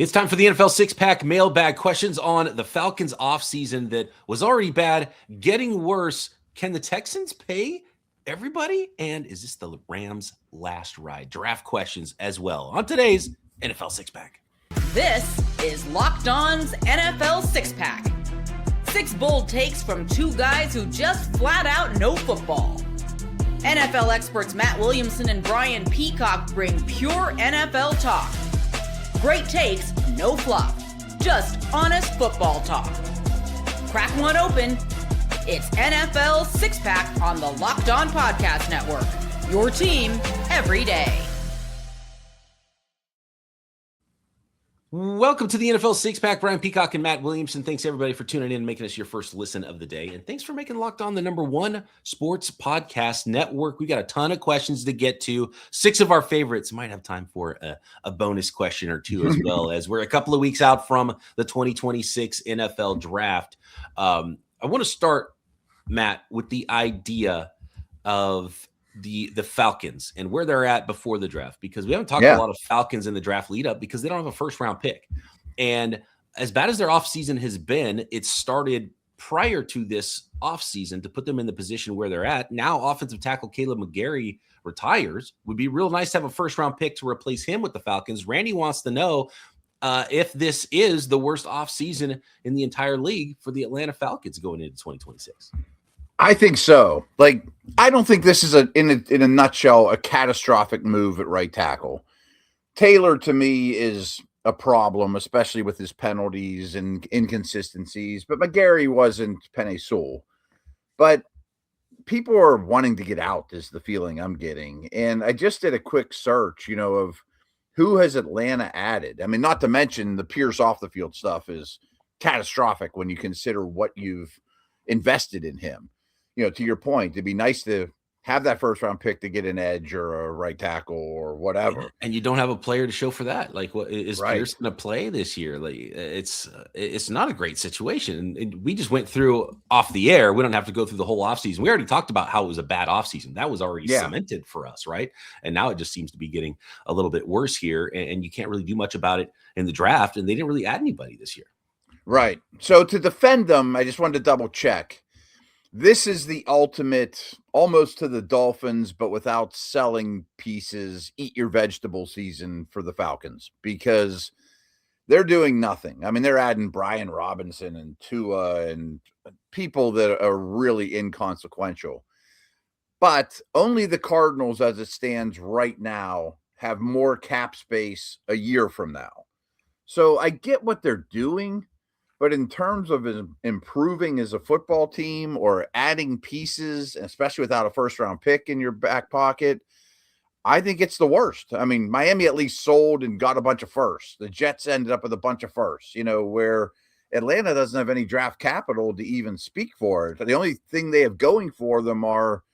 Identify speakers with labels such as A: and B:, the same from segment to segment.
A: It's time for the NFL six-pack mailbag. Questions on the Falcons offseason that was already bad, getting worse. Can the Texans pay everybody? And is this the Rams' last ride? Draft questions as well on today's NFL six-pack.
B: This is Locked On's NFL six-pack. 6 bold takes from 2 guys who just flat out know football. NFL experts Matt Williamson and Brian Peacock bring pure NFL talk. Great takes, no fluff, just honest football talk. Crack one open. It's NFL six-pack on the Locked On Podcast Network. Your team every day.
A: Welcome to the NFL six-pack. Brian Peacock and Matt Williamson. Thanks, everybody, for tuning in and making us your first listen of the day. And thanks for making Locked On the #1 sports podcast network. We got a ton of questions to get to. 6 of our favorites. Might have time for a bonus question or 2 as well, as we're a couple of weeks out from the 2026 NFL draft. I want to start, Matt, with the idea of the Falcons and where they're at before the draft, because we haven't talked a lot of Falcons in the draft lead up because they don't have a first round pick. And as bad as their offseason has been, it started prior to this offseason to put them in the position where they're at. Now offensive tackle Kaleb McGarry retires. Would be real nice to have a first round pick to replace him with the Falcons. Randy wants to know if this is the worst offseason in the entire league for the Atlanta Falcons going into 2026.
C: I think so. Like, I don't think this is in a nutshell a catastrophic move at right tackle. Taylor to me is a problem, especially with his penalties and inconsistencies. But McGarry wasn't Penei Sewell. But people are wanting to get out is the feeling I'm getting. And I just did a quick search, of who has Atlanta added. I mean, not to mention the Pierce off the field stuff is catastrophic when you consider what you've invested in him. To your point, it'd be nice to have that first round pick to get an edge or a right tackle or whatever.
A: And you don't have a player to show for that. Like, what is
C: right.
A: Pierce going to play this year? Like, it's not a great situation. And we just went through off the air. We don't have to go through the whole offseason. We already talked about how it was a bad offseason. That was already cemented for us, right? And now it just seems to be getting a little bit worse here. And you can't really do much about it in the draft. And they didn't really add anybody this year.
C: Right. So to defend them, I just wanted to double check. This is the ultimate, almost to the Dolphins, but without selling pieces, eat your vegetable season for the Falcons, because they're doing nothing. I mean, they're adding Brian Robinson and Tua and people that are really inconsequential. But only the Cardinals, as it stands right now, have more cap space a year from now. So I get what they're doing. But in terms of improving as a football team or adding pieces, especially without a first-round pick in your back pocket, I think it's the worst. I mean, Miami at least sold and got a bunch of firsts. The Jets ended up with a bunch of firsts, where Atlanta doesn't have any draft capital to even speak for it. The only thing they have going for them are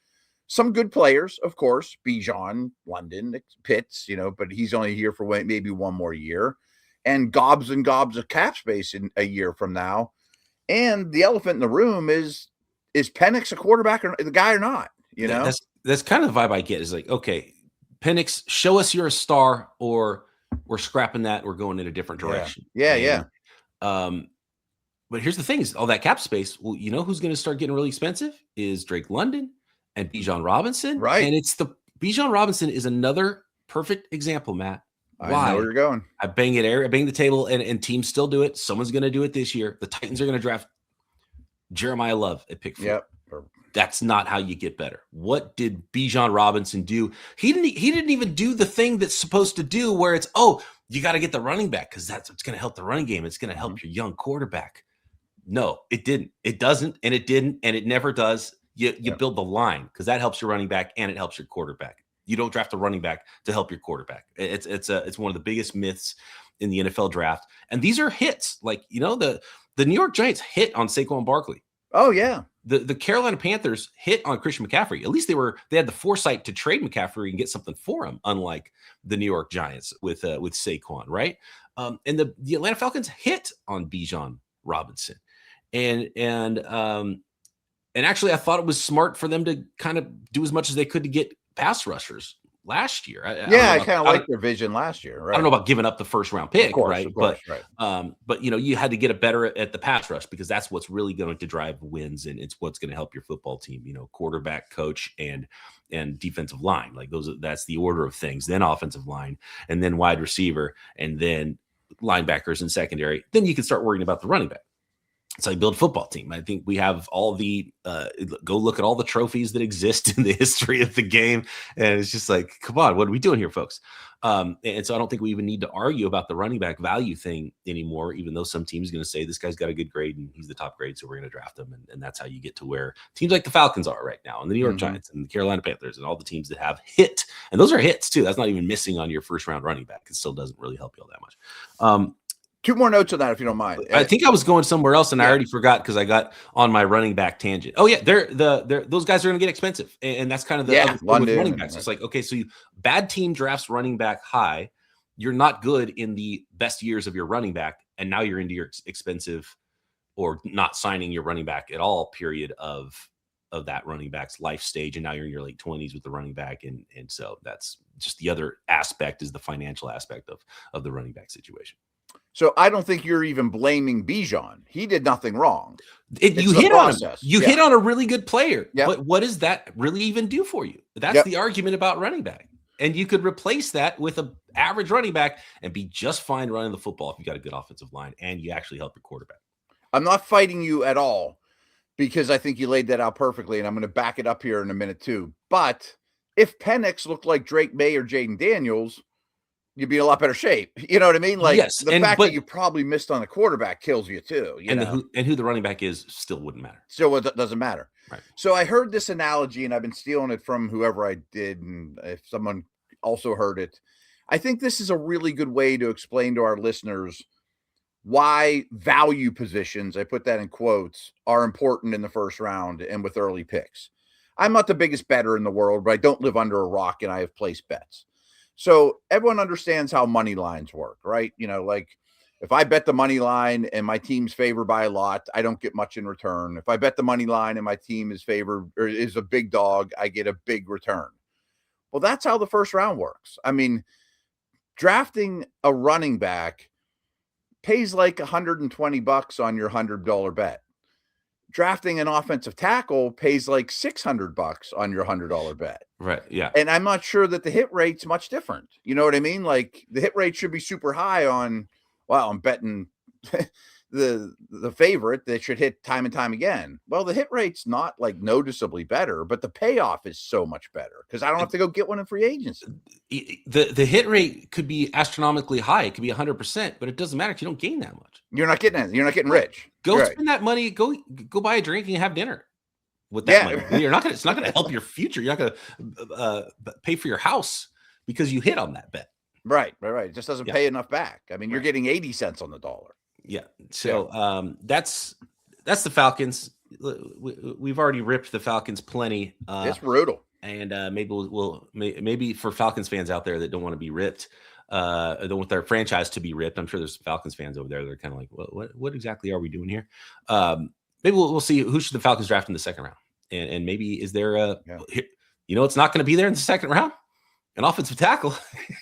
C: some good players, of course, Bijan, London, Pitts, but he's only here for maybe one more year. And gobs of cap space in a year from now. And the elephant in the room is Penix a quarterback or the guy or not?
A: That's kind of the vibe I get. Is like, okay, Penix, show us you're a star, or we're scrapping that. We're going in a different direction.
C: Yeah.
A: But here's the thing: is all that cap space. Well, who's going to start getting really expensive is Drake London and Bijan Robinson.
C: Right.
A: And Bijan Robinson is another perfect example, Matt.
C: Why? I know where you're going.
A: I bang the table, and teams still do it. Someone's going to do it this year. The Titans are going to draft Jeremiah Love at pick 4.
C: Yep.
A: That's not how you get better. What did Bijan Robinson do? He didn't even do the thing that's supposed to do, where it's, you got to get the running back because that's what's going to help the running game. It's going to help your young quarterback. No, it didn't. It doesn't, and it didn't, and it never does. You build the line because that helps your running back and it helps your quarterback. You don't draft a running back to help your quarterback. It's one of the biggest myths in the NFL draft. And these are hits. Like, the New York Giants hit on Saquon Barkley.
C: Oh yeah.
A: The Carolina Panthers hit on Christian McCaffrey. At least they had the foresight to trade McCaffrey and get something for him, unlike the New York Giants with Saquon, right? And the Atlanta Falcons hit on Bijan Robinson. And actually I thought it was smart for them to kind of do as much as they could to get pass rushers last year.
C: I kind of liked their vision last year. Right?
A: I don't know about giving up the first round pick,
C: of course,
A: right?
C: Of course,
A: But you had to get it better at the pass rush because that's what's really going to drive wins, and it's what's going to help your football team. Quarterback, coach, and defensive line. Like that's the order of things. Then offensive line, and then wide receiver, and then linebackers and secondary. Then you can start worrying about the running back. It's how you build a football team. I think we have all the go look at all the trophies that exist in the history of the game. And it's just like, come on, what are we doing here, folks? And so I don't think we even need to argue about the running back value thing anymore, even though some team's going to say this guy's got a good grade and he's the top grade, so we're going to draft him. And that's how you get to where teams like the Falcons are right now, and the New York Giants and the Carolina Panthers and all the teams that have hit. And those are hits too. That's not even missing on your first round running back. It still doesn't really help you all that much.
C: Two more notes on that, if you don't mind.
A: I think I was going somewhere else, and I already forgot because I got on my running back tangent. Oh yeah, those guys are going to get expensive, and that's kind of the other thing with running backs. It's like, okay, so bad team drafts running back high. You're not good in the best years of your running back, and now you're into your expensive or not signing your running back at all period of that running back's life stage, and now you're in your late 20s with the running back, and so that's just the other aspect is the financial aspect of the running back situation.
C: So I don't think you're even blaming Bijan. He did nothing wrong.
A: You hit on him. You hit on a really good player.
C: Yep.
A: But what does that really even do for you? That's the argument about running back. And you could replace that with an average running back and be just fine running the football if you got a good offensive line and you actually help your quarterback.
C: I'm not fighting you at all because I think you laid that out perfectly, and I'm going to back it up here in a minute too. But if Penix looked like Drake May or Jaden Daniels, you'd be in a lot better shape. You know what I mean? Like the fact that you probably missed on the quarterback kills you too.
A: Who the running back is still wouldn't matter.
C: Still it doesn't matter.
A: Right.
C: So I heard this analogy, and I've been stealing it from whoever I did, and if someone also heard it, I think this is a really good way to explain to our listeners why value positions, I put that in quotes, are important in the first round and with early picks. I'm not the biggest bettor in the world, but I don't live under a rock, and I have placed bets. So everyone understands how money lines work, right? Like if I bet the money line and my team's favored by a lot, I don't get much in return. If I bet the money line and my team is favored or is a big dog, I get a big return. Well, that's how the first round works. I mean, drafting a running back pays like $120 on your $100 bet. Drafting an offensive tackle pays like $600 on your $100 bet.
A: Right. Yeah.
C: And I'm not sure that the hit rate's much different. You know what I mean? Like the hit rate should be super high on, wow, I'm betting the favorite that should hit time and time again. Well, the hit rate's not like noticeably better, but the payoff is so much better because I don't have to go get one in free agency.
A: The hit rate could be astronomically high. It could be 100%, but it doesn't matter if you don't gain that much.
C: You're not getting it. You're not getting rich.
A: Go spend that money. Go buy a drink and have dinner with that money. You're not gonna. It's not going to help your future. You're not going to pay for your house because you hit on that bet.
C: Right. It just doesn't pay enough back. I mean, you're getting 80 cents on the dollar.
A: Yeah. So that's the Falcons. We've already ripped the Falcons plenty.
C: It's brutal.
A: And maybe for Falcons fans out there that don't want to be ripped, don't want their franchise to be ripped. I'm sure there's Falcons fans over there that are kind of like, what exactly are we doing here? Maybe we'll see who should the Falcons draft in the second round, and maybe is there it's not going to be there in the second round. An offensive tackle.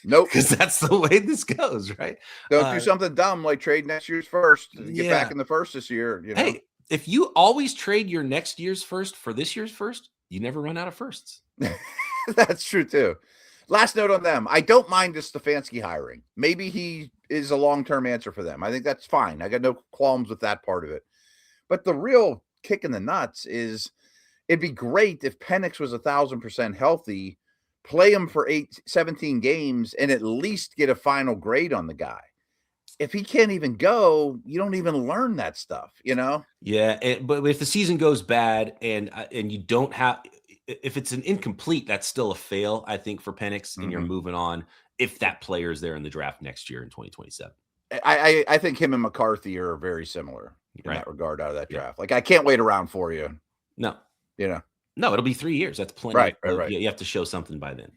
C: Nope.
A: Because that's the way this goes, right?
C: Don't do something dumb like trade next year's first to get back in the first this year.
A: Hey, if you always trade your next year's first for this year's first, you never run out of firsts.
C: That's true too. Last note on them. I don't mind the Stefanski hiring. Maybe he is a long-term answer for them. I think that's fine. I got no qualms with that part of it. But the real kick in the nuts is it'd be great if Penix was 1,000% healthy, play him for 17 games, and at least get a final grade on the guy. If he can't even go, you don't even learn that stuff,
A: Yeah, but if the season goes bad and you don't have, if it's an incomplete, that's still a fail, I think, for Penix, and you're moving on if that player is there in the draft next year in 2027.
C: I think him and McCarthy are very similar in that regard out of that draft. Like, I can't wait around for you.
A: No.
C: No,
A: it'll be 3 years. That's plenty.
C: Right.
A: You have to show something by then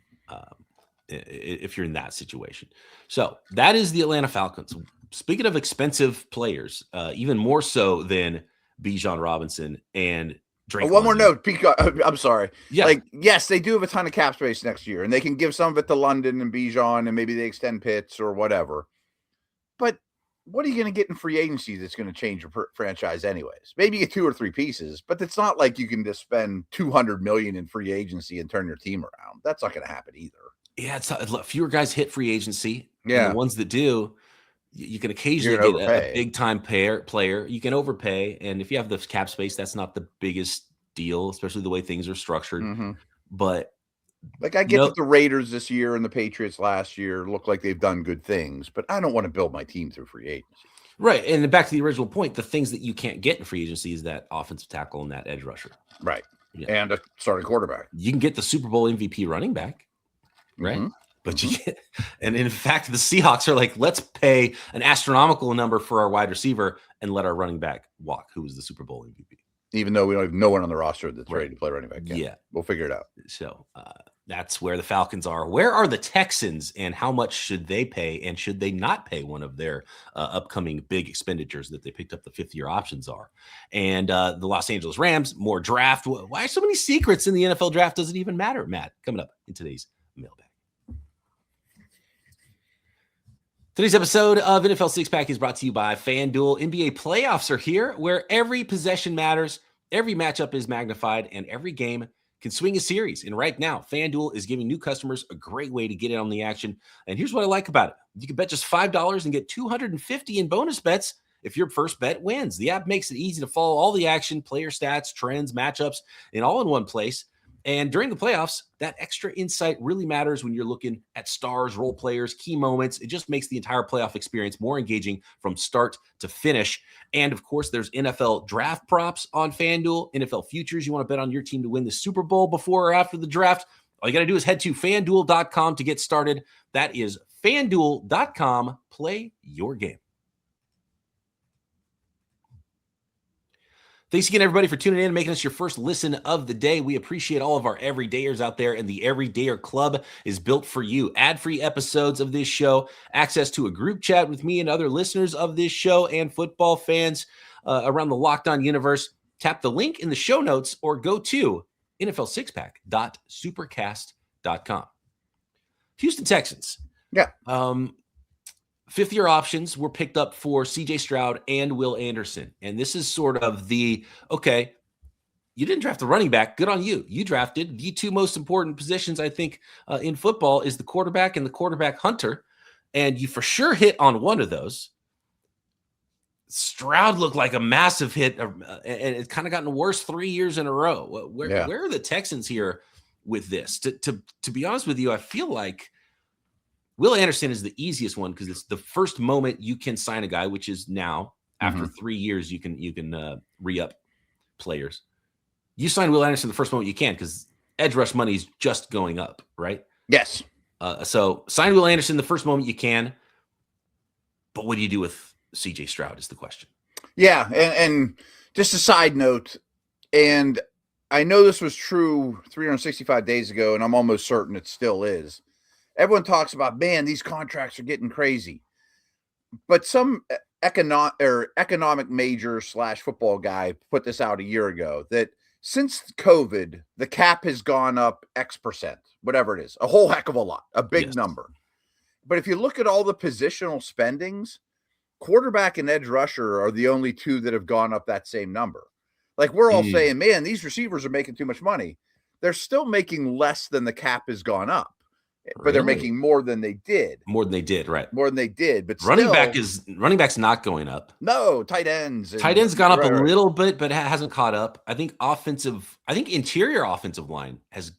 A: if you're in that situation. So that is the Atlanta Falcons. Speaking of expensive players, even more so than Bijan Robinson and Drake
C: One more
A: London.
C: note, Peacock. I'm sorry.
A: Yeah.
C: Like, yes, they do have a ton of cap space next year, and they can give some of it to London and Bijan, and maybe they extend Pitts or whatever. But what are you going to get in free agency that's going to change your franchise anyways? Maybe you get 2 or 3 pieces, but it's not like you can just spend $200 million in free agency and turn your team around. That's not going to happen either.
A: Yeah, it's fewer guys hit free agency.
C: Yeah.
A: And the ones that do, you can occasionally get a big-time player. You can overpay, and if you have the cap space, that's not the biggest deal, especially the way things are structured.
C: Mm-hmm.
A: But
C: like, I get that the Raiders this year and the Patriots last year look like they've done good things, but I don't want to build my team through free agency.
A: Right, and back to the original point, the things that you can't get in free agency is that offensive tackle and that edge rusher.
C: Right,
A: yeah.
C: And a starting quarterback.
A: You can get the Super Bowl MVP running back, right? Mm-hmm. But you get, and in fact, the Seahawks are like, let's pay an astronomical number for our wide receiver and let our running back walk, who was the Super Bowl MVP.
C: Even though we don't have no one on the roster that's ready to play running back.
A: Yeah.
C: We'll figure it out.
A: So that's where the Falcons are. Where are the Texans, and how much should they pay, and should they not pay one of their upcoming big expenditures that they picked up the 5th-year options are? And the Los Angeles Rams, more draft. Why are so many secrets in the NFL draft? Does it even matter, Matt? Coming up in today's Mailbag. Today's episode of NFL Six Pack is brought to you by FanDuel. NBA playoffs are here, where every possession matters, every matchup is magnified, and every game can swing a series. And right now, FanDuel is giving new customers a great way to get in on the action. And here's what I like about it. You can bet just $5 and get $250 in bonus bets if your first bet wins. The app makes it easy to follow all the action, player stats, trends, matchups, and all in one place. And during the playoffs, that extra insight really matters when you're looking at stars, role players, key moments. It just makes the entire playoff experience more engaging from start to finish. And of course, there's NFL draft props on FanDuel, NFL futures. You want to bet on your team to win the Super Bowl before or after the draft. All you got to do is head to FanDuel.com to get started. That is FanDuel.com. Play your game. Thanks again, everybody, for tuning in and making us your first listen of the day. We appreciate all of our everydayers out there, and the Everydayer Club is built for you. Ad-free episodes of this show, access to a group chat with me and other listeners of this show, and football fans around the Locked On universe. Tap the link in the show notes or go to NFL6pack.supercast.com. Houston Texans.
C: Yeah.
A: 5th-year options were picked up for C.J. Stroud and Will Anderson. And this is sort of the, okay, you didn't draft a running back. Good on you. You drafted the 2 most important positions, I think, in football is the quarterback and the quarterback hunter. And you for sure hit on one of those. Stroud looked like a massive hit, and it's kind of gotten worse 3 years in a row. Where are the Texans here with this? To be honest with you, I feel like Will Anderson is the easiest one because it's the first moment you can sign a guy, which is now. After 3 years, you can re-up players. You sign Will Anderson the first moment you can because edge rush money is just going up, right?
C: Yes.
A: So sign Will Anderson the first moment you can. But what do you do with C.J. Stroud is the question.
C: Yeah, and just a side note, and I know this was true 365 days ago, and I'm almost certain it still is. Everyone talks about, man, these contracts are getting crazy. But some economic major / football guy put this out a year ago that since COVID, the cap has gone up X%, whatever it is, a whole heck of a lot, a big number. But if you look at all the positional spendings, quarterback and edge rusher are the only 2 that have gone up that same number. Like, we're all saying, man, these receivers are making too much money. They're still making less than the cap has gone up. But they're making more than they did.
A: More than they did, right?
C: More than they did. But
A: running back's not going up.
C: No, tight ends.
A: Tight ends gone up a little bit, but hasn't caught up. I think interior offensive line has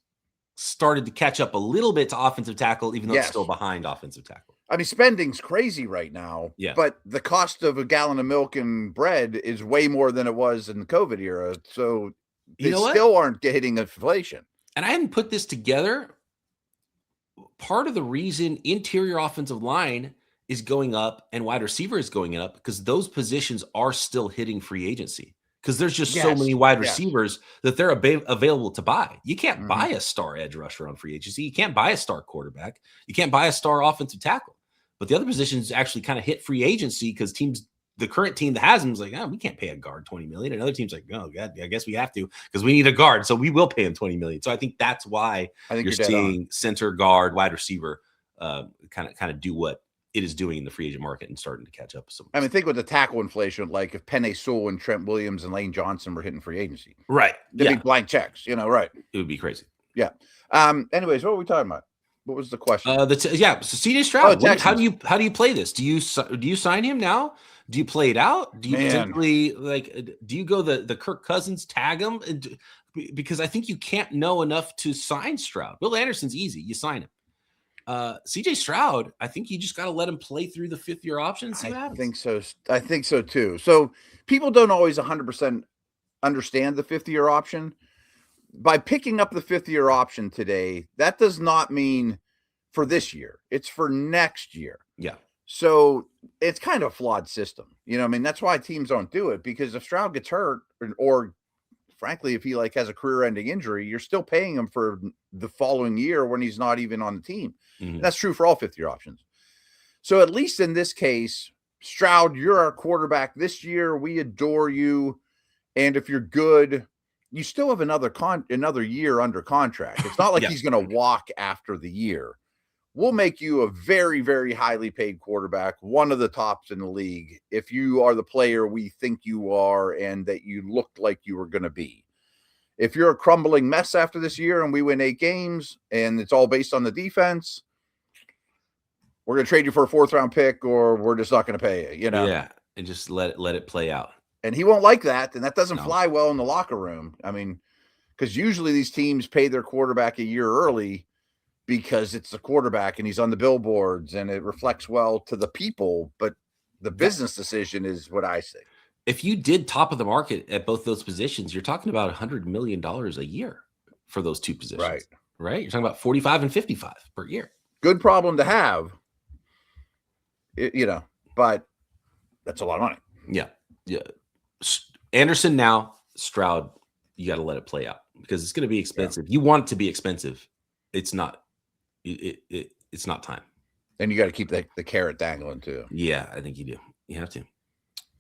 A: started to catch up a little bit to offensive tackle, even though it's still behind offensive tackle.
C: I mean, spending's crazy right now.
A: Yeah.
C: But the cost of a gallon of milk and bread is way more than it was in the COVID era. So they still aren't hitting inflation.
A: And I hadn't put this together. Part of the reason interior offensive line is going up and wide receiver is going up because those positions are still hitting free agency because there's just so many wide receivers that they're available to buy. You can't buy a star edge rusher on free agency. You can't buy a star quarterback. You can't buy a star offensive tackle. But the other positions actually kind of hit free agency because teams the current team that has him is like, we can't pay a guard $20 million. Another team's like, oh God, I guess we have to because we need a guard, so we will pay him $20 million. So I think that's why you're seeing center, guard, wide receiver kind of do what it is doing in the free agent market and starting to catch up with some.
C: I mean, think with the tackle inflation, like if Penei Sewell and Trent Williams and Lane Johnson were hitting free agency,
A: right?
C: They'd be blank checks, right?
A: It would be crazy.
C: Yeah. Anyways, what were we talking about? What was the question?
A: So CJ Stroud. How do you play this? Do you sign him now? Do you play it out? Do you potentially do you go the Kirk Cousins tag him? Because I think you can't know enough to sign Stroud. Will Anderson's easy. You sign him. CJ Stroud, I think you just got to let him play through the 5th-year option.
C: I think so. I think so too. So people don't always 100% understand the 5th-year option. By picking up the 5th-year option today, that does not mean for this year. It's for next year.
A: Yeah.
C: So it's kind of a flawed system. That's why teams don't do it, because if Stroud gets hurt or frankly, if he has a career-ending injury, you're still paying him for the following year when he's not even on the team. Mm-hmm. That's true for all 5th-year options. So at least in this case, Stroud, you're our quarterback this year. We adore you. And if you're good, you still have another year under contract. It's not like he's going to walk after the year. We'll make you a very, very highly paid quarterback, one of the tops in the league, if you are the player we think you are and that you looked like you were going to be. If you're a crumbling mess after this year and we win 8 games and it's all based on the defense, we're going to trade you for a 4th-round pick, or we're just not going to pay you,
A: Yeah, and just let it play out.
C: And he won't like that, and that doesn't fly well in the locker room. I mean, because usually these teams pay their quarterback a year early because it's the quarterback and he's on the billboards and it reflects well to the people, but the business decision is what I say.
A: If you did top of the market at both those positions, you're talking about $100 million a year for those 2 positions. Right? You're talking about 45 and 55 per year.
C: Good problem to have, but that's a lot of money.
A: Yeah. Anderson now, Stroud, you got to let it play out because it's going to be expensive. You want it to be expensive. It's not. It's not time.
C: And you got to keep the carrot dangling too.
A: Yeah, I think you do. You have to.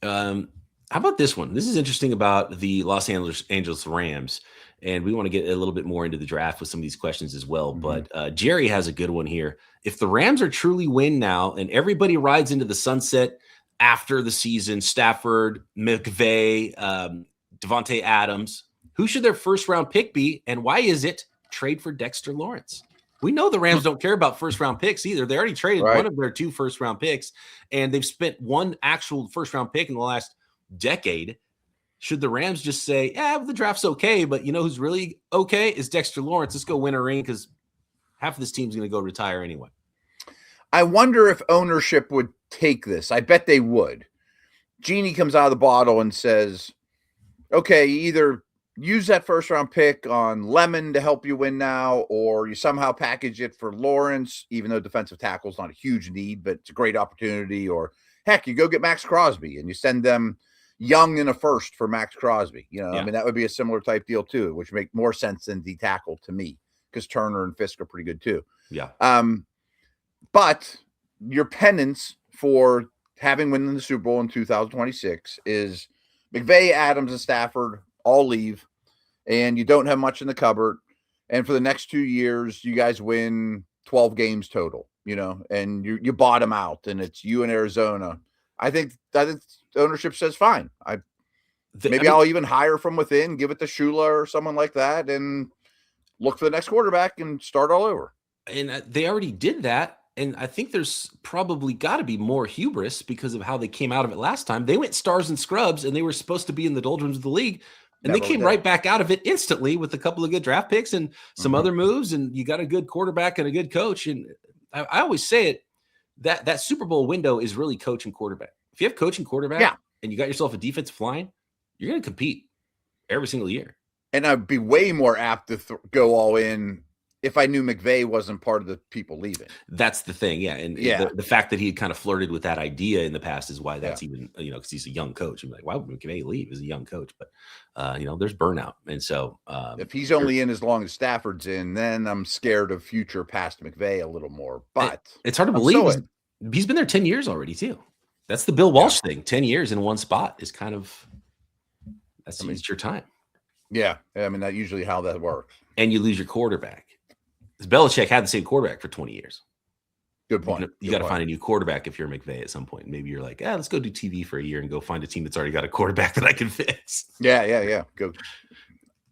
A: How about this one? This is interesting about the Los Angeles Rams, and we want to get a little bit more into the draft with some of these questions as well. Mm-hmm. But Jerry has a good one here. If the Rams are truly win now and everybody rides into the sunset after the season, Stafford, McVay, Devontae Adams, who should their 1st-round pick be, and why is it trade for Dexter Lawrence? We know the Rams don't care about 1st-round picks either. They already traded one of their 2 1st-round picks, and they've spent 1 actual 1st-round pick in the last decade. Should the Rams just say, the draft's okay, but you know who's really okay is Dexter Lawrence. Let's go win a ring because half of this team's going to go retire anyway.
C: I wonder if ownership would take this. I bet they would. Genie comes out of the bottle and says, okay, either use that 1st-round pick on Lemon to help you win now, or you somehow package it for Lawrence, even though defensive tackle is not a huge need, but it's a great opportunity. Or heck, you go get Maxx Crosby and you send them young in a 1st for Maxx Crosby. I mean, that would be a similar type deal too, which would make more sense than D tackle to me because Turner and Fisk are pretty good too.
A: Yeah.
C: But your penance for having won the Super Bowl in 2026 is McVay, Adams, and Stafford all leave, and you don't have much in the cupboard. And for the next 2 years, you guys win 12 games total, and you bottom out, and it's you in Arizona. I think ownership says fine. I'll even hire from within, give it to Shula or someone like that, and look for the next quarterback and start all over.
A: And they already did that. And I think there's probably got to be more hubris because of how they came out of it last time. They went stars and scrubs, and they were supposed to be in the doldrums of the league. And they came right back out of it instantly with a couple of good draft picks and some other moves. And you got a good quarterback and a good coach. And I always say it, that Super Bowl window is really coach and quarterback. If you have coach and quarterback and you got yourself a defensive line, you're going to compete every single year.
C: And I'd be way more apt to go all in if I knew McVay wasn't part of the people leaving.
A: That's the thing. Yeah. And the fact that he had kind of flirted with that idea in the past is why that's even, because he's a young coach. I'm like, why would McVay leave as a young coach? But, there's burnout. And so
C: if he's only in as long as Stafford's in, then I'm scared of future past McVay a little more. But
A: it's hard to believe. He's been there 10 years already too. That's the Bill Walsh thing. 10 years in one spot is kind of it's your time.
C: Yeah. I mean, that's usually how that works.
A: And you lose your quarterback. Belichick had the same quarterback for 20 years.
C: Good point.
A: You got to find a new quarterback if you're McVay at some point. Maybe you're like, let's go do TV for a year and go find a team that's already got a quarterback that I can fix.
C: Yeah. Go.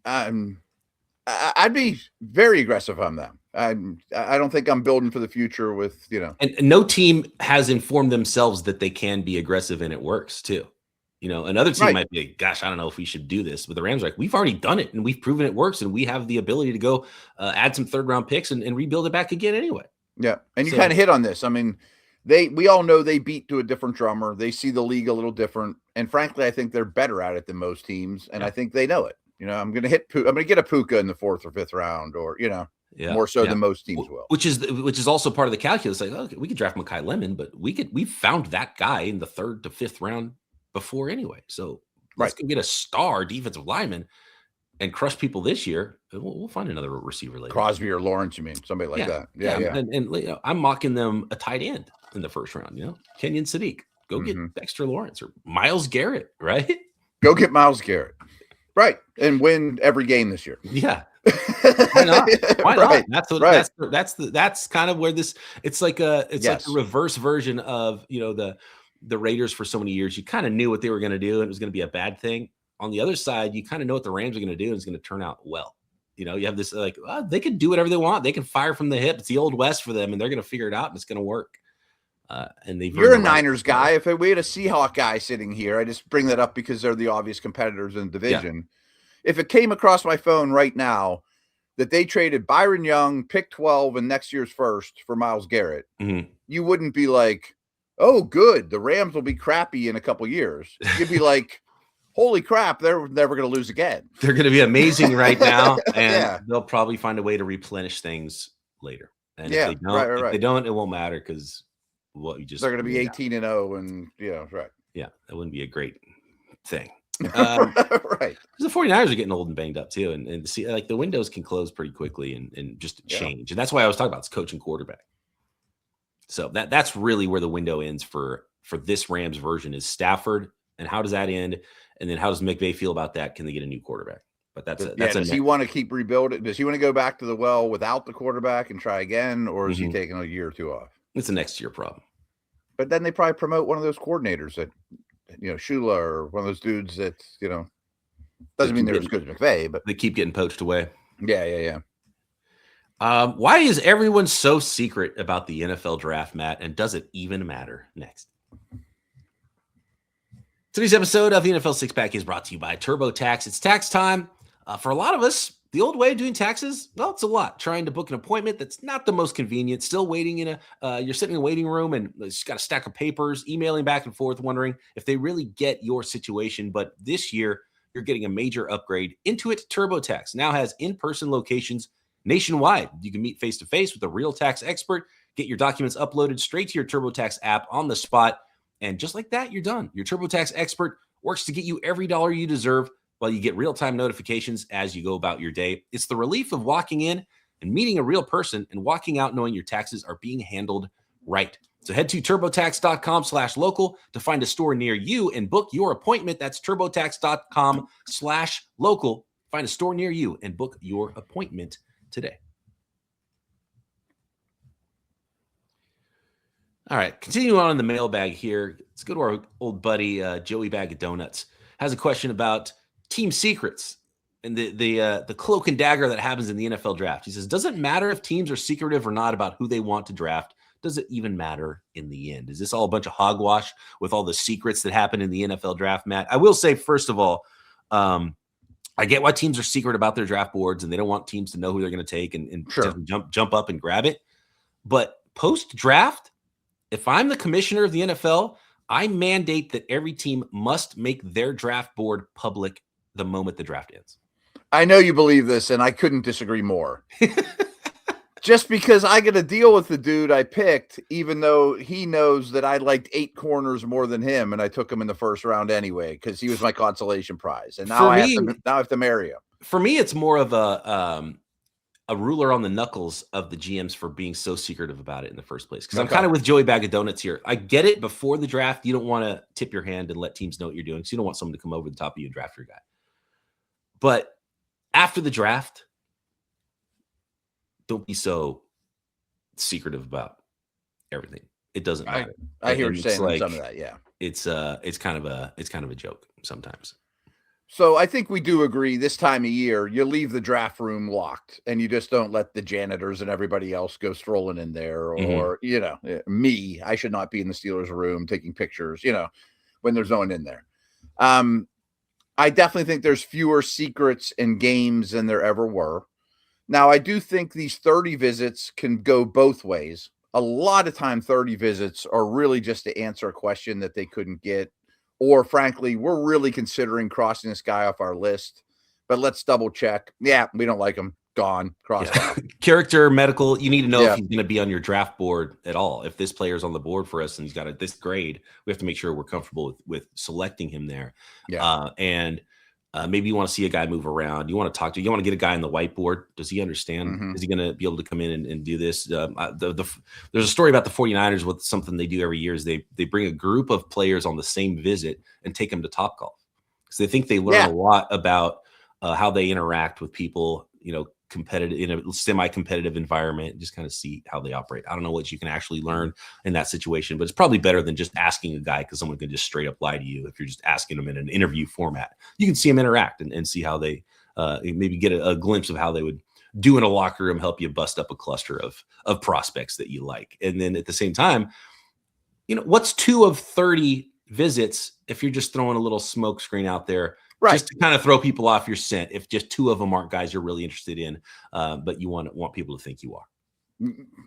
C: I'd be very aggressive on them. I don't think I'm building for the future with,
A: And no team has informed themselves that they can be aggressive and it works too. Another team might be like, gosh, I don't know if we should do this. But the Rams are like, we've already done it and we've proven it works. And we have the ability to go add some third round picks and rebuild it back again anyway.
C: Yeah. And you kind of hit on this. I mean, we all know they beat to a different drummer. They see the league a little different. And frankly, I think they're better at it than most teams. And I think they know it. I'm going to get a Puka in the 4th or 5th round or, more so than most teams will.
A: Which is also part of the calculus. Like, okay, we could draft Mekhi Lemon, but we found that guy in the 3rd to 5th round before anyway. So let's go get a star defensive lineman and crush people this year. We'll find another receiver later.
C: Crosby or Lawrence, you mean? Somebody like that. Yeah.
A: And I'm mocking them a tight end in the 1st round, Kenyon Sadiq. Go get Dexter Lawrence or Myles Garrett, right?
C: Go get Myles Garrett. Right. And win every game this year.
A: Yeah. Why not? Why not? That's kind of where it's like a reverse version of, the Raiders for so many years. You kind of knew what they were going to do and it was going to be a bad thing. On the other side, you kind of know what the Rams are going to do and it's going to turn out well. You have this they can do whatever they want. They can fire from the hip. It's the old West for them and they're going to figure it out and it's going to work. You're
C: a Niners guy. If we had a Seahawk guy sitting here, I just bring that up because they're the obvious competitors in the division. Yeah. If it came across my phone right now that they traded Byron Young, pick 12 and next year's 1st for Myles Garrett, you wouldn't be like, oh, good, the Rams will be crappy in a couple years. You'd be like, holy crap, they're never going to lose again.
A: They're going to be amazing right now, and they'll probably find a way to replenish things later. And if they don't, it won't matter because they're
C: going to be 18-0, and
A: that wouldn't be a great thing.
C: Right.
A: Because the 49ers are getting old and banged up too, and see, like the windows can close pretty quickly and just change, and that's why I was talking about coaching quarterback. So that's really where the window ends for this Rams version is Stafford, and how does that end? And then how does McVay feel about that? Can they get a new quarterback? But
C: does he want to keep rebuilding? Does he want to go back to the well without the quarterback and try again, or is he taking a year or two off?
A: It's a next year problem.
C: But then they probably promote one of those coordinators that, Shula or one of those dudes that, doesn't mean they're as good as McVay, but
A: they keep getting poached away.
C: Yeah.
A: Why is everyone so secret about the NFL draft, Matt? And does it even matter? Next. Today's episode of the NFL Six Pack is brought to you by TurboTax. It's tax time. For a lot of us, the old way of doing taxes, well, it's a lot. Trying to book an appointment that's not the most convenient. Still waiting you're sitting in a waiting room and it's got a stack of papers, emailing back and forth, wondering if they really get your situation. But this year, you're getting a major upgrade. Intuit TurboTax now has in-person locations nationwide. You can meet face-to-face with a real tax expert, get your documents uploaded straight to your TurboTax app on the spot. And just like that, you're done. Your TurboTax expert works to get you every dollar you deserve while you get real-time notifications as you go about your day. It's the relief of walking in and meeting a real person and walking out knowing your taxes are being handled right. So head to TurboTax.com/local to find a store near you and book your appointment. That's TurboTax.com/local. Find a store near you and book your appointment today. All right, continuing on in the mailbag here. Let's go to our old buddy, Joey Bag of Donuts. Has a question about team secrets and the cloak and dagger that happens in the NFL draft. He says, does it matter if teams are secretive or not about who they want to draft? Does it even matter in the end? Is this all a bunch of hogwash with all the secrets that happen in the NFL draft, Matt? I will say, first of all, I get why teams are secret about their draft boards and they don't want teams to know who they're going to take and
C: sure.
A: jump up and grab it. But post-draft, if I'm the commissioner of the NFL, I mandate that every team must make their draft board public the moment the draft ends.
C: I know you believe this, and I couldn't disagree more. Just because I get to deal with the dude I picked, even though he knows that I liked 8 corners more than him, and I took him in the first round anyway because he was my consolation prize. And now I have to marry him.
A: For me, it's more of a a ruler on the knuckles of the GMs for being so secretive about it in the first place. Because I'm kind of with Joey Bag of Donuts here. I get it. Before the draft, you don't want to tip your hand and let teams know what you're doing. So you don't want someone to come over the top of you and draft your guy. But after the draft, don't be so secretive about everything. It doesn't matter.
C: I hear you saying some of that. Yeah,
A: it's kind of a joke sometimes.
C: So I think we do agree this time of year, you leave the draft room locked and you just don't let the janitors and everybody else go strolling in there or, me, I should not be in the Steelers room taking pictures, when there's no one in there. I definitely think there's fewer secrets in games than there ever were. Now, I do think these 30 visits can go both ways. A lot of time 30 visits are really just to answer a question that they couldn't get. Or frankly, we're really considering crossing this guy off our list, but let's double check. Yeah, we don't like him. Gone. Crossed off.
A: Character, medical. You need to know if he's going to be on your draft board at all. If this player's on the board for us and he's got this grade, we have to make sure we're comfortable with selecting him there. Yeah. Maybe you want to see a guy move around. You want to talk to. You want to get a guy on the whiteboard. Does he understand? Mm-hmm. Is he going to be able to come in and do this? There's a story about the 49ers with something they do every year is they bring a group of players on the same visit and take them to Topgolf because they think they learn a lot about how they interact with people, competitive in a semi-competitive environment, just kind of see how they operate. I don't know what you can actually learn in that situation, but it's probably better than just asking a guy because someone can just straight up lie to you. If you're just asking them in an interview format, you can see them interact and see how they maybe get a glimpse of how they would do in a locker room, help you bust up a cluster of prospects that you like. And then at the same time, what's 2 of 30 visits if you're just throwing a little smoke screen out there, right, just to kind of throw people off your scent. If just 2 of them aren't guys you're really interested in, but you want people to think you are.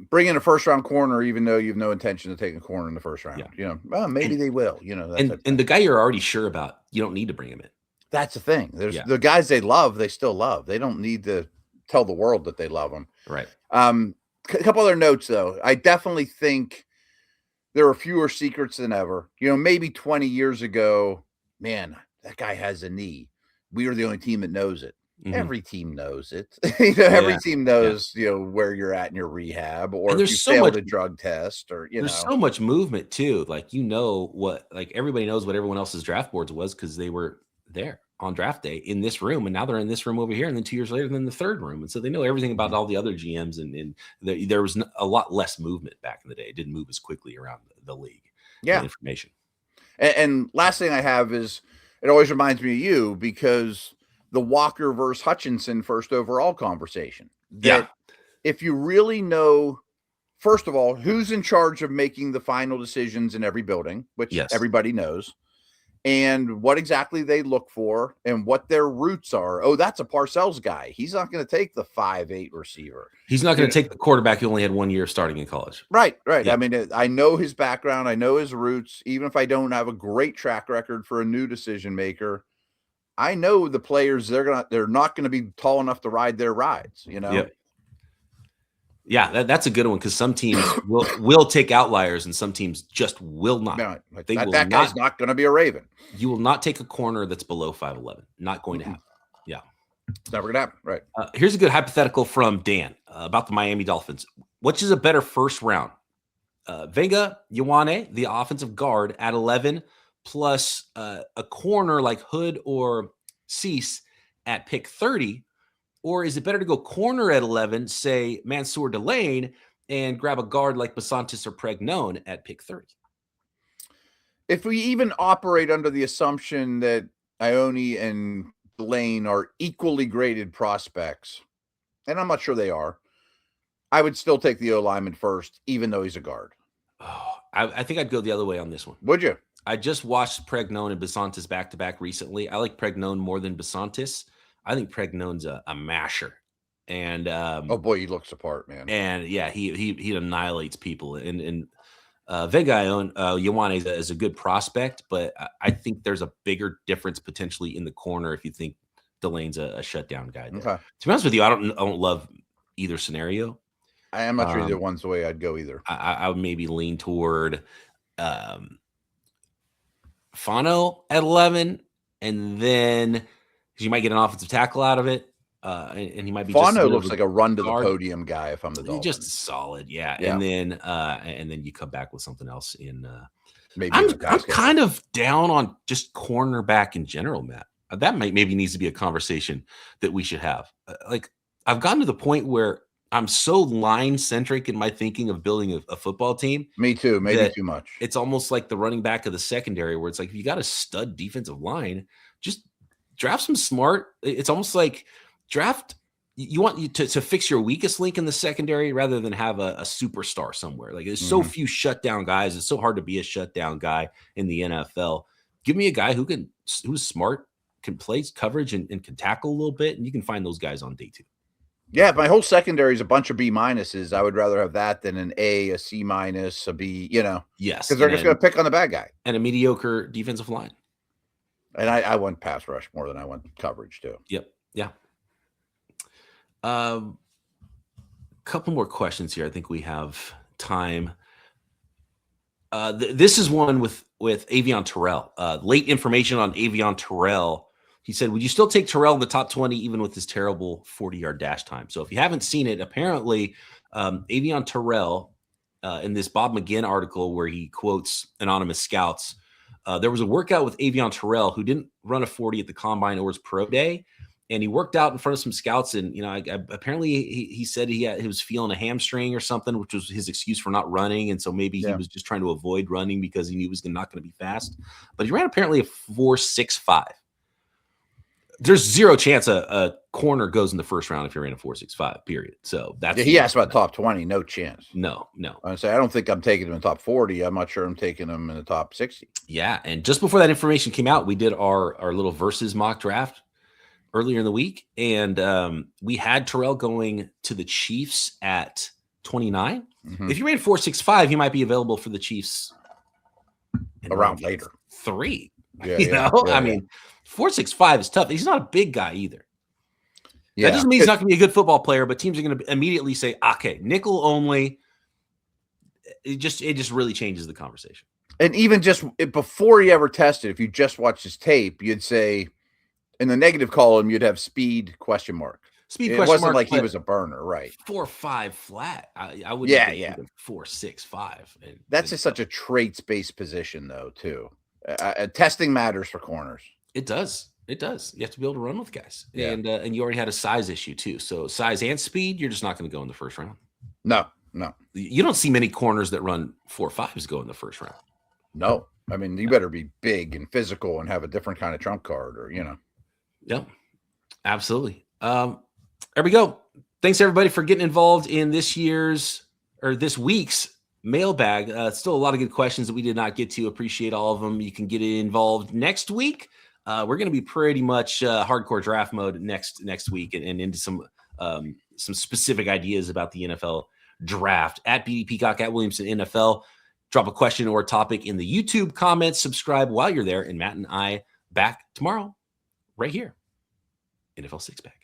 C: Bring in a first-round corner, even though you have no intention of taking a corner in the first round. Yeah. Maybe they will.
A: And the guy you're already sure about, you don't need to bring him in.
C: That's the thing. There's the guys they love, they still love. They don't need to tell the world that they love them.
A: Right.
C: A couple other notes, though. I definitely think there are fewer secrets than ever. Maybe 20 years ago, man, that guy has a knee. We are the only team that knows it. Mm-hmm. Every team knows it. Every team knows, where you're at in your rehab or if you failed a drug test or,
A: There's so much movement too. Like, everybody knows what everyone else's draft boards was because they were there on draft day in this room. And now they're in this room over here. And then 2 years later, they're in the third room. And so they know everything about all the other GMs. And there was a lot less movement back in the day. It didn't move as quickly around the league.
C: Yeah.
A: Information.
C: And last thing I have is, it always reminds me of you because the Walker versus Hutchinson first overall conversation. If you really know, first of all, who's in charge of making the final decisions in every building, which everybody knows, and what exactly they look for and what their roots are. Oh, that's a Parcells guy. He's not going to take the 5'8" receiver.
A: He's not going to take the quarterback who only had 1 year starting in college.
C: Right. Yeah. I mean, I know his background. I know his roots. Even if I don't have a great track record for a new decision maker, I know the players, they're not going to be tall enough to ride their rides,
A: Yep. Yeah, that's a good one because some teams will take outliers and some teams just will not.
C: No, that guy's not going to be a Raven.
A: You will not take a corner that's below 5'11". Not going to happen. Yeah.
C: It's never going to happen. Right.
A: Here's a good hypothetical from Dan about the Miami Dolphins. Which is a better first round? Vega Ioane, the offensive guard at 11, plus a corner like Hood or Cease at pick 30. Or is it better to go corner at 11, say Mansour Delane, and grab a guard like Basantis or Pregnon at pick 30?
C: If we even operate under the assumption that Ione and Delane are equally graded prospects, and I'm not sure they are, I would still take the O-lineman first, even though he's a guard.
A: Oh, I think I'd go the other way on this one.
C: Would you?
A: I just watched Pregnon and Basantis back-to-back recently. I like Pregnon more than Basantis. I think Pregnon's a masher, and
C: oh boy, he looks apart, man.
A: And yeah, he annihilates people. And Vega Ioane is a good prospect, but I think there's a bigger difference potentially in the corner if you think Delane's a shutdown guy. Okay. To be honest with you, I don't love either scenario.
C: I am not sure either one's the way I'd go either.
A: I would maybe lean toward Fano at 11, and then. You might get an offensive tackle out of it. And he might be
C: Fano looks like a run to the
A: guard.
C: podium guy if I'm the Dolphins.
A: Just solid, yeah. And then you come back with something else in.
C: Maybe
A: I'm kind of down on just cornerback in general, Matt. That maybe needs to be a conversation that we should have. Like I've gotten to the point where I'm so line centric in my thinking of building a football team.
C: Me too. Maybe too much.
A: It's almost like the running back of the secondary, where it's like if you got a stud defensive line, just draft some smart. It's almost like draft. You want you to fix your weakest link in the secondary rather than have a superstar somewhere. Like there's so few shutdown guys. It's so hard to be a shutdown guy in the NFL. Give me a guy who's smart, can play coverage and can tackle a little bit, and you can find those guys on day 2.
C: Yeah, my whole secondary is a bunch of B minuses. I would rather have that than an A, a C minus, a B,
A: Yes.
C: Because they're just going to pick on the bad guy.
A: And a mediocre defensive line.
C: And I want pass rush more than I want coverage too.
A: Yep. Yeah. Couple more questions here. I think we have time. This is one with Avion Terrell. Late information on Avion Terrell. He said, would you still take Terrell in the top 20, even with his terrible 40-yard dash time? So if you haven't seen it, apparently Avion Terrell, in this Bob McGinn article where he quotes anonymous scouts, there was a workout with Avion Terrell who didn't run a 40 at the combine or his pro day. And he worked out in front of some scouts. And, apparently he said he was feeling a hamstring or something, which was his excuse for not running. And so maybe he was just trying to avoid running because he knew he was not going to be fast. But he ran apparently a 4.65. There's zero chance a corner goes in the first round if you're in a 4.65, period. So that's
C: he asked about top 20, no chance.
A: No.
C: I say I don't think I'm taking him in the top 40. I'm not sure I'm taking him in the top 60.
A: Yeah, and just before that information came out, we did our little versus mock draft earlier in the week, and we had Terrell going to the Chiefs at 29. If you ran 4.65, he might be available for the Chiefs
C: around later
A: 3.
C: Yeah,
A: I mean. 4.65 is tough. He's not a big guy either.
C: Yeah.
A: That doesn't mean he's not going to be a good football player, but teams are going to immediately say, okay, nickel only. It just really changes the conversation.
C: And even just before he ever tested, if you just watched his tape, you'd say in the negative column, you'd have speed question mark.
A: Speed
C: it
A: question
C: wasn't
A: mark,
C: like he was a burner, right?
A: 4.5 flat. I would 4.65.
C: That's just such a traits-based position, though, too. Testing matters for corners.
A: It does. You have to be able to run with guys.
C: Yeah.
A: And you already had a size issue too. So size and speed, you're just not going to go in the first round.
C: No.
A: You don't see many corners that run 4.5s go in the first round.
C: No. I mean, you better be big and physical and have a different kind of trump card or.
A: Yep. Absolutely. There we go. Thanks everybody for getting involved in this week's mailbag. Still a lot of good questions that we did not get to. Appreciate all of them. You can get involved next week. We're going to be pretty much hardcore draft mode next week and into some specific ideas about the NFL draft. At BD Peacock, at Williamson NFL. Drop a question or a topic in the YouTube comments. Subscribe while you're there. And Matt and I back tomorrow right here. NFL Six Pack.